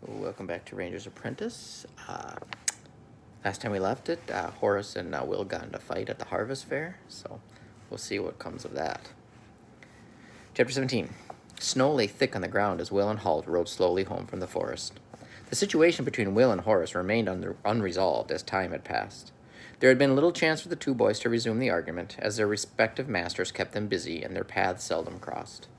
Welcome back to Ranger's Apprentice. Last time we left it, Horace and Will got into a fight at the Harvest Fair, so we'll see what comes of that. Chapter 17. Snow lay thick on the ground as Will and Halt rode slowly home from the forest. The situation between Will and Horace remained unresolved as time had passed. There had been little chance for the two boys to resume the argument, as their respective masters kept them busy and their paths seldom crossed.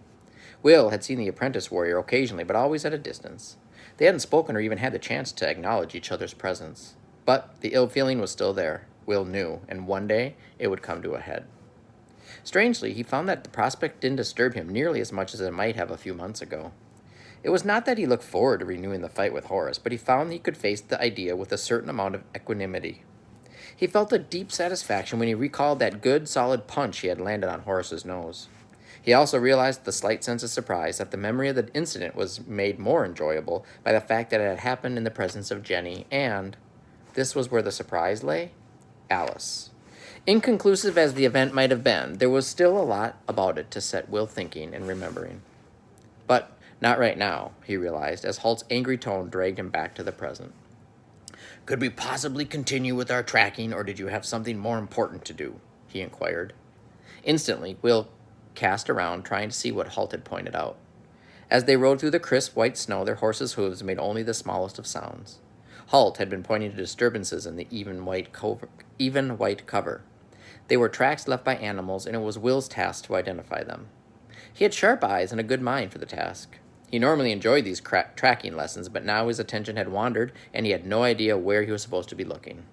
Will had seen the apprentice warrior occasionally, but always at a distance. They hadn't spoken or even had the chance to acknowledge each other's presence. But the ill feeling was still there, Will knew, and one day it would come to a head. Strangely, he found that the prospect didn't disturb him nearly as much as it might have a few months ago. It was not that he looked forward to renewing the fight with Horace, but he found he could face the idea with a certain amount of equanimity. He felt a deep satisfaction when he recalled that good, solid punch he had landed on Horace's nose. He also realized the slight sense of surprise that the memory of the incident was made more enjoyable by the fact that it had happened in the presence of Jenny and, this was where the surprise lay, Alice. Inconclusive as the event might have been, there was still a lot about it to set Will thinking and remembering. But not right now, he realized, as Halt's angry tone dragged him back to the present. "Could we possibly continue with our tracking, or did you have something more important to do?" he inquired. Instantly, Will cast around, trying to see what Halt had pointed out. As they rode through the crisp white snow, their horses' hooves made only the smallest of sounds. Halt had been pointing to disturbances in the even white cover. They were tracks left by animals, and it was Will's task to identify them. He had sharp eyes and a good mind for the task. He normally enjoyed these tracking lessons, but now his attention had wandered, and he had no idea where he was supposed to be looking.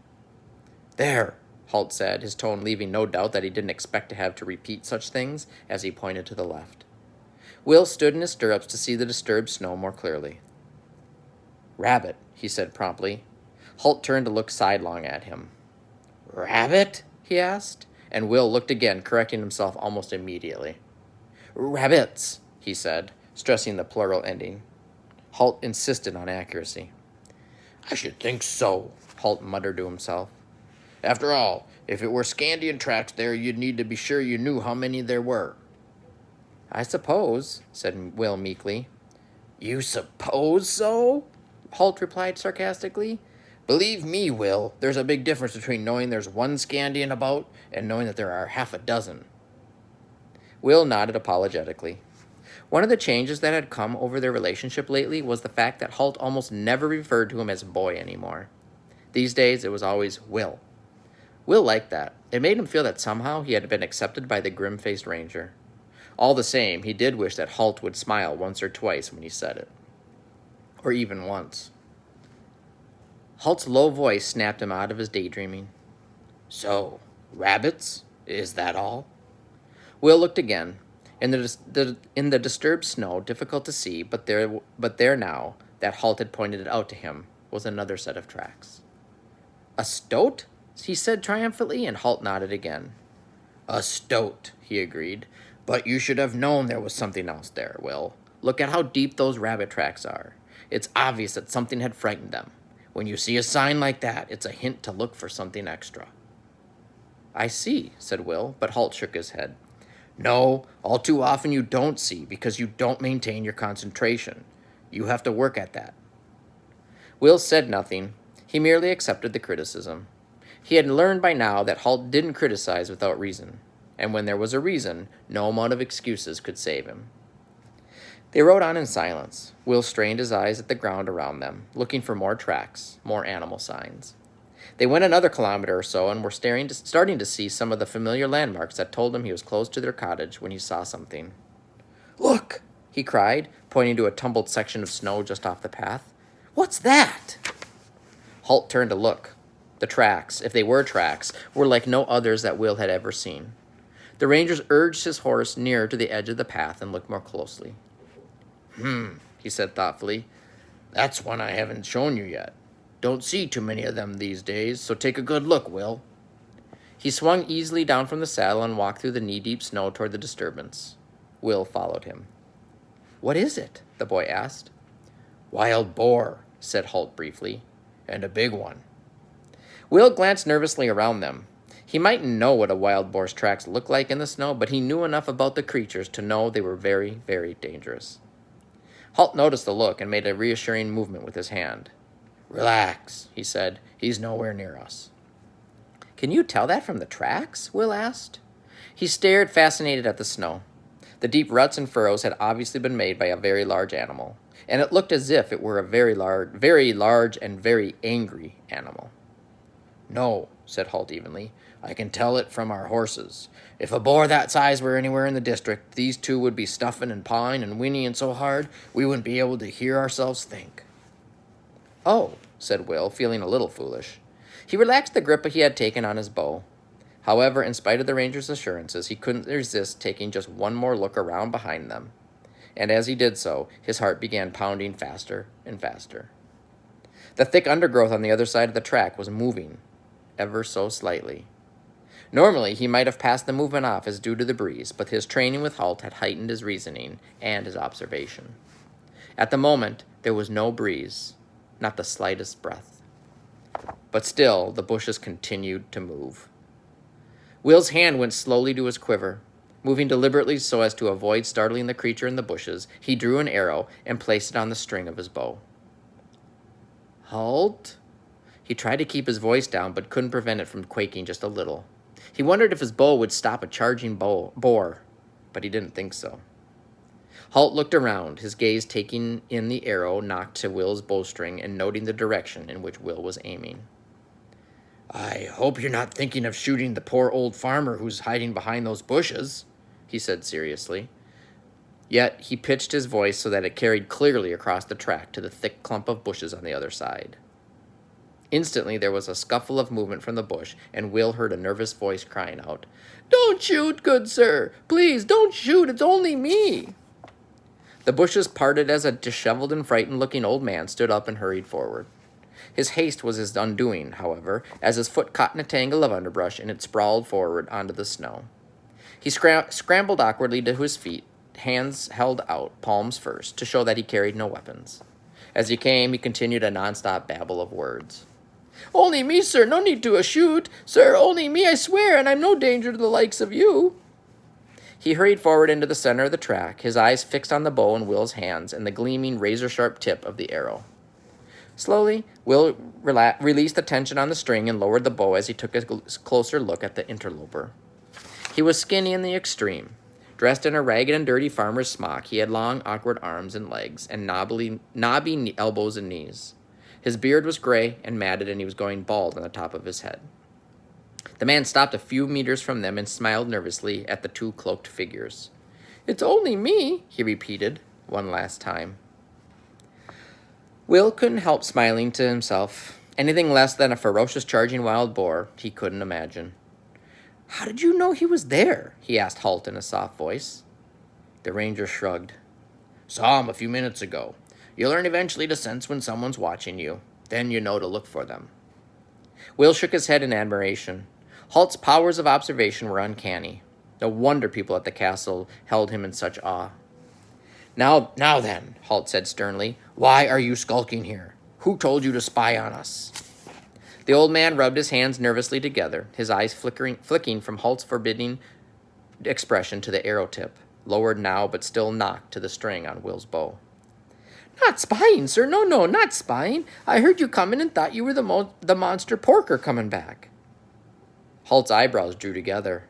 "There," Halt said, his tone leaving no doubt that he didn't expect to have to repeat such things, as he pointed to the left. Will stood in his stirrups to see the disturbed snow more clearly. "Rabbit," he said promptly. Halt turned to look sidelong at him. "Rabbit?" he asked, and Will looked again, correcting himself almost immediately. "Rabbits," he said, stressing the plural ending. Halt insisted on accuracy. "I should think so," Halt muttered to himself. "After all, if it were Scandian tracks there, you'd need to be sure you knew how many there were." "I suppose," said Will meekly. "You suppose so?" Halt replied sarcastically. "Believe me, Will, there's a big difference between knowing there's one Scandian about and knowing that there are half a dozen." Will nodded apologetically. One of the changes that had come over their relationship lately was the fact that Halt almost never referred to him as boy anymore. These days, it was always Will. Will liked that. It made him feel that somehow he had been accepted by the grim-faced ranger. All the same, he did wish that Halt would smile once or twice when he said it. Or even once. Halt's low voice snapped him out of his daydreaming. "So, rabbits? Is that all?" Will looked again. In the disturbed snow, difficult to see, but there now, that Halt had pointed it out to him, was another set of tracks. "A stoat?" he said triumphantly, and Halt nodded again. "A stoat," he agreed. "But you should have known there was something else there, Will. Look at how deep those rabbit tracks are. It's obvious that something had frightened them. When you see a sign like that, it's a hint to look for something extra." "I see," said Will, but Halt shook his head. "No, all too often you don't see because you don't maintain your concentration. You have to work at that." Will said nothing. He merely accepted the criticism. He had learned by now that Halt didn't criticize without reason, and when there was a reason, no amount of excuses could save him. They rode on in silence. Will strained his eyes at the ground around them, looking for more tracks, more animal signs. They went another kilometer or so and were starting to see some of the familiar landmarks that told him he was close to their cottage when he saw something. "Look!" he cried, pointing to a tumbled section of snow just off the path. "What's that?" Halt turned to look. The tracks, if they were tracks, were like no others that Will had ever seen. The rangers urged his horse nearer to the edge of the path and looked more closely. He said thoughtfully. "That's one I haven't shown you yet. Don't see too many of them these days, so take a good look, Will." He swung easily down from the saddle and walked through the knee-deep snow toward the disturbance. Will followed him. "What is it?" the boy asked. "Wild boar," said Halt briefly, "and a big one." Will glanced nervously around them. He mightn't know what a wild boar's tracks looked like in the snow, but he knew enough about the creatures to know they were very, very dangerous. Halt noticed the look and made a reassuring movement with his hand. "Relax," he said. "He's nowhere near us." "Can you tell that from the tracks?" Will asked. He stared, fascinated at the snow. The deep ruts and furrows had obviously been made by a very large animal, and it looked as if it were a very large and very angry animal. "No," said Halt evenly. "I can tell it from our horses. If a boar that size were anywhere in the district, these two would be stuffing and pawing and whinnying so hard we wouldn't be able to hear ourselves think." "Oh," said Will, feeling a little foolish. He relaxed the grip he had taken on his bow. However, in spite of the ranger's assurances, he couldn't resist taking just one more look around behind them. And as he did so, his heart began pounding faster and faster. The thick undergrowth on the other side of the track was moving, ever so slightly. Normally, he might have passed the movement off as due to the breeze, but his training with Halt had heightened his reasoning and his observation. At the moment, there was no breeze, not the slightest breath. But still, the bushes continued to move. Will's hand went slowly to his quiver. Moving deliberately so as to avoid startling the creature in the bushes, he drew an arrow and placed it on the string of his bow. "Halt!" He tried to keep his voice down, but couldn't prevent it from quaking just a little. He wondered if his bow would stop a charging boar, but he didn't think so. Halt looked around, his gaze taking in the arrow knocked to Will's bowstring and noting the direction in which Will was aiming. "I hope you're not thinking of shooting the poor old farmer who's hiding behind those bushes," he said seriously. Yet he pitched his voice so that it carried clearly across the track to the thick clump of bushes on the other side. Instantly there was a scuffle of movement from the bush, and Will heard a nervous voice crying out, "Don't shoot, good sir! Please, don't shoot! It's only me!" The bushes parted as a disheveled and frightened-looking old man stood up and hurried forward. His haste was his undoing, however, as his foot caught in a tangle of underbrush and it sprawled forward onto the snow. He scrambled awkwardly to his feet, hands held out, palms first, to show that he carried no weapons. As he came, he continued a nonstop babble of words. "Only me, sir, no need to shoot. Sir, only me, I swear, and I'm no danger to the likes of you." He hurried forward into the center of the track, his eyes fixed on the bow in Will's hands and the gleaming razor-sharp tip of the arrow. Slowly, Will released the tension on the string and lowered the bow as he took a closer look at the interloper. He was skinny in the extreme. Dressed in a ragged and dirty farmer's smock, he had long, awkward arms and legs and knobby elbows and knees. His beard was gray and matted, and he was going bald on the top of his head. The man stopped a few meters from them and smiled nervously at the two cloaked figures. "It's only me," he repeated one last time. Will couldn't help smiling to himself. Anything less than a ferocious charging wild boar he couldn't imagine. "How did you know he was there?" he asked Halt in a soft voice. The ranger shrugged. "Saw him a few minutes ago. You learn eventually to sense when someone's watching you. Then you know to look for them." Will shook his head in admiration. Halt's powers of observation were uncanny. No wonder people at the castle held him in such awe. Now then, Halt said sternly, "why are you skulking here? Who told you to spy on us?" The old man rubbed his hands nervously together, his eyes flicking from Halt's forbidding expression to the arrow tip, lowered now but still knocked to the string on Will's bow. "Not spying, sir. No, not spying. I heard you coming and thought you were the monster porker coming back." Halt's eyebrows drew together.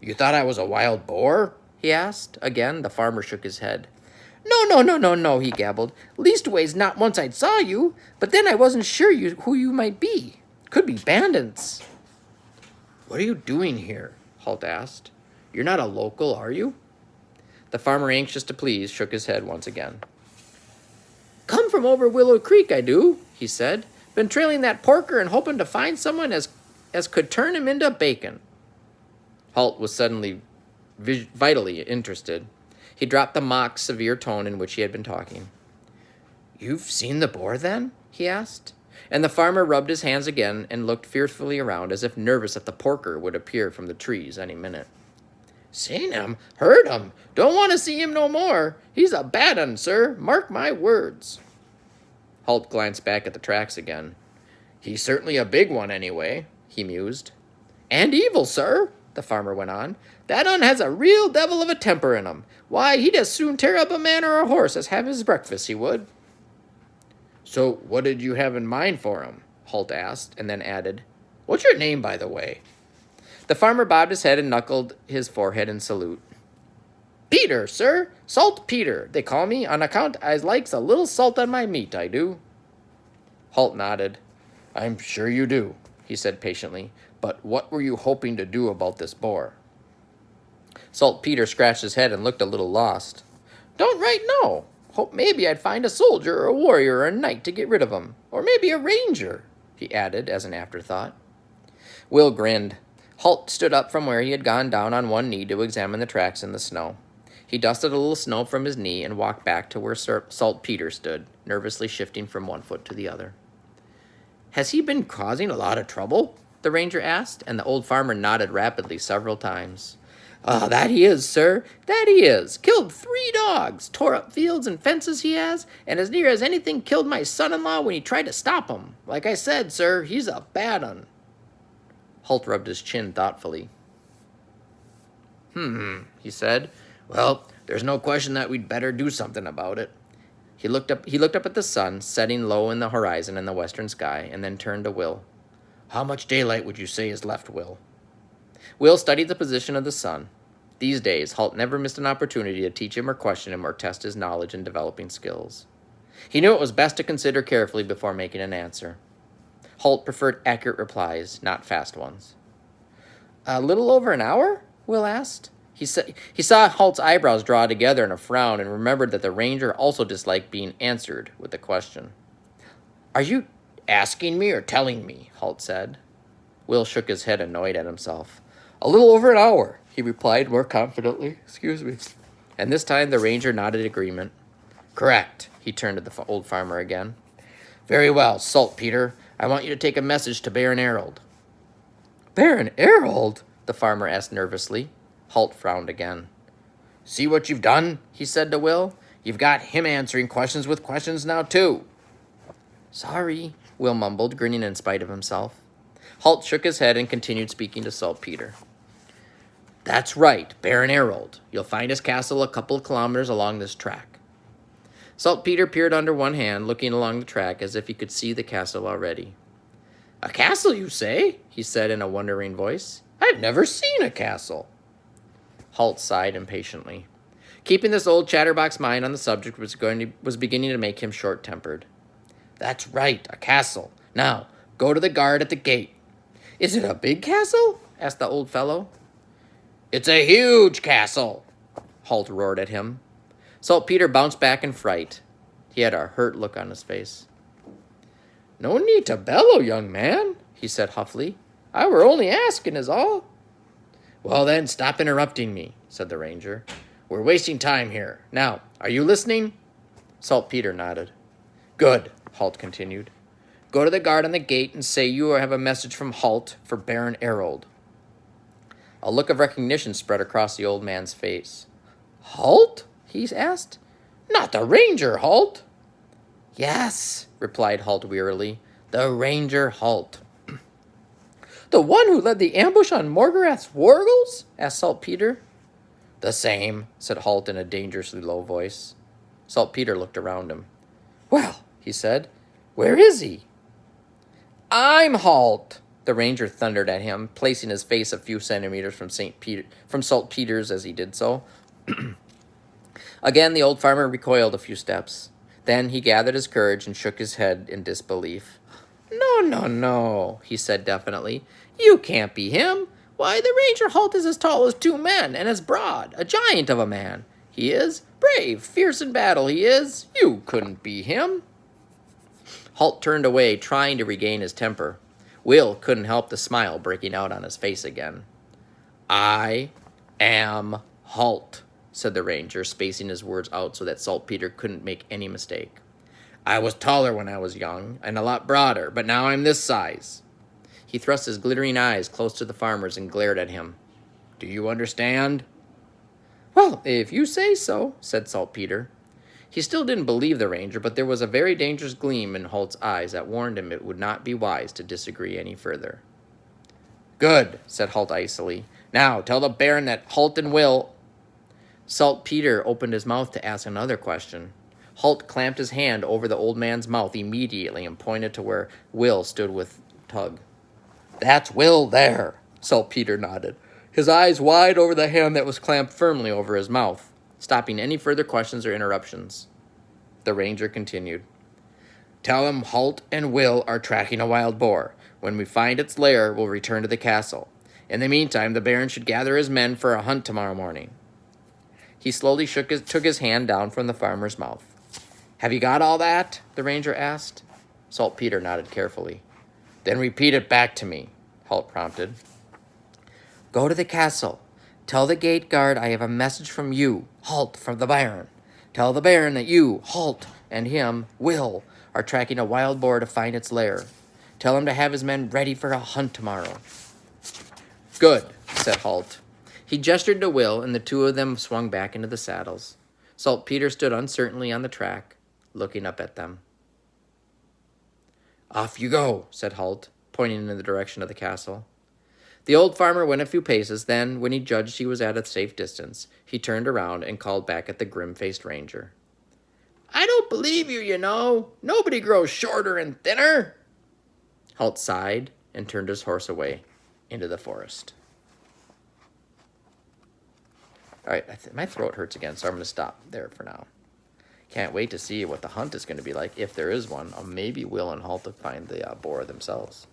"You thought I was a wild boar?" he asked. Again, the farmer shook his head. No, he gabbled. "Leastways, not once I saw you, but then I wasn't sure who you might be. Could be bandits." "What are you doing here?" Halt asked. "You're not a local, are you?" The farmer, anxious to please, shook his head once again. "Come from over Willow Creek, I do," he said. "Been trailing that porker and hoping to find someone as could turn him into bacon." Halt was suddenly vitally interested. He dropped the mock, severe tone in which he had been talking. "You've seen the boar, then?" he asked. And the farmer rubbed his hands again and looked fearfully around, as if nervous that the porker would appear from the trees any minute. "Seen him? Heard him? Don't want to see him no more. He's a bad un, sir. Mark my words." Halt glanced back at the tracks again. "He's certainly a big one, anyway," he mused. "And evil, sir." the farmer went on. "That un has a real devil of a temper in him. Why, he'd as soon tear up a man or a horse as have his breakfast, he would." "So what did you have in mind for him?" Holt asked, and then added, "What's your name, by the way?" The farmer bobbed his head and knuckled his forehead in salute. "Peter, sir. Salt Peter, they call me, on account I likes a little salt on my meat, I do." Holt nodded. "I'm sure you do," he said patiently. "But what were you hoping to do about this boar?" Salt Peter scratched his head and looked a little lost. "Don't right know. Hope maybe I'd find a soldier or a warrior or a knight to get rid of him. Or maybe a ranger," he added as an afterthought. Will grinned. Holt stood up from where he had gone down on one knee to examine the tracks in the snow. He dusted a little snow from his knee and walked back to where Salt Peter stood, nervously shifting from one foot to the other. "Has he been causing a lot of trouble?" the ranger asked, and the old farmer nodded rapidly several times. "Ah, that he is, sir, that he is. Killed 3 dogs, tore up fields and fences he has, and as near as anything killed my son-in-law when he tried to stop him. Like I said, sir, he's a bad un." Holt rubbed his chin thoughtfully. He said. "Well, there's no question that we'd better do something about it." He looked up at the sun, setting low in the horizon in the western sky, and then turned to Will. "How much daylight would you say is left, Will?" Will studied the position of the sun. These days, Holt never missed an opportunity to teach him or question him or test his knowledge in developing skills. He knew it was best to consider carefully before making an answer. Holt preferred accurate replies, not fast ones. "A little over an hour?" Will asked. He saw Holt's eyebrows draw together in a frown and remembered that the ranger also disliked being answered with a question. "Are you asking me or telling me?" Holt said. Will shook his head, annoyed at himself. "A little over an hour," he replied more confidently. "Excuse me." And this time the ranger nodded agreement. "Correct." He turned to the old farmer again. "Very well, Salt Peter. I want you to take a message to Baron Harold." "Baron Harold?" the farmer asked nervously. Holt frowned again. "See what you've done?" he said to Will. "You've got him answering questions with questions now, too." "Sorry," Will mumbled, grinning in spite of himself. Holt shook his head and continued speaking to Salt Peter. "That's right, Baron Harold. You'll find his castle a couple of kilometers along this track." Salt Peter peered under one hand, looking along the track as if he could see the castle already. "A castle, you say?" he said in a wondering voice. "I've never seen a castle." Holt sighed impatiently. Keeping this old chatterbox mind on the subject was beginning to make him short-tempered. "That's right, a castle. Now, go to the guard at the gate." "Is it a big castle?" asked the old fellow. "It's a huge castle," Holt roared at him. Salt Peter bounced back in fright. He had a hurt look on his face. "No need to bellow, young man," he said huffily. "I were only asking is all." "Well then, stop interrupting me," said the ranger. "We're wasting time here. Now, are you listening?" Salt Peter nodded. "Good," Holt continued. "Go to the guard on the gate and say you have a message from Holt for Baron Harold." A look of recognition spread across the old man's face. "Holt?" he asked. "Not the ranger, Holt?" "Yes," replied Holt wearily. "The ranger Holt." "The one who led the ambush on Morgarath's wargles?" asked Salt Peter. "The same," said Holt in a dangerously low voice. Salt Peter looked around him. "Well," he said, "where is he?" "I'm Holt," the ranger thundered at him, placing his face a few centimeters from Salt Peter's as he did so. Again, the old farmer recoiled a few steps. Then he gathered his courage and shook his head in disbelief. No, he said definitely. "You can't be him. Why, the ranger Holt is as tall as 2 men and as broad, a giant of a man. He is brave, fierce in battle, he is. You couldn't be him." Holt turned away, trying to regain his temper. Will couldn't help the smile breaking out on his face again. "I am Holt," said the ranger, spacing his words out so that Salt Peter couldn't make any mistake. "I was taller when I was young, and a lot broader, but now I'm this size." He thrust his glittering eyes close to the farmer's and glared at him. "Do you understand?" "Well, if you say so," said Salt Peter. He still didn't believe the ranger, but there was a very dangerous gleam in Holt's eyes that warned him it would not be wise to disagree any further. "Good," said Holt icily. Now, tell the Baron that Halt and Will... Saltpeter opened his mouth to ask another question. Halt clamped his hand over the old man's mouth immediately and pointed to where Will stood with Tug. That's Will there, Saltpeter nodded, his eyes wide over the hand that was clamped firmly over his mouth, stopping any further questions or interruptions. The ranger continued. Tell him Halt and Will are tracking a wild boar. When we find its lair, we'll return to the castle. In the meantime, the Baron should gather his men for a hunt tomorrow morning. He slowly took his hand down from the farmer's mouth. Have you got all that? The ranger asked. Saltpeter nodded carefully. Then repeat it back to me, Halt prompted. Go to the castle. Tell the gate guard I have a message from you, Halt, from the Baron. Tell the Baron that you, Halt, and him, Will, are tracking a wild boar to find its lair. Tell him to have his men ready for a hunt tomorrow. Good, said Halt. He gestured to Will, and the two of them swung back into the saddles. Saltpeter stood uncertainly on the track, looking up at them. Off you go, said Halt, pointing in the direction of the castle. The old farmer went a few paces, then, when he judged he was at a safe distance, he turned around and called back at the grim-faced ranger. I don't believe you, you know. Nobody grows shorter and thinner. Halt sighed and turned his horse away into the forest. All right, my throat hurts again, so I'm going to stop there for now. Can't wait to see what the hunt is going to be like, if there is one. Or maybe Will and Halt will find the boar themselves.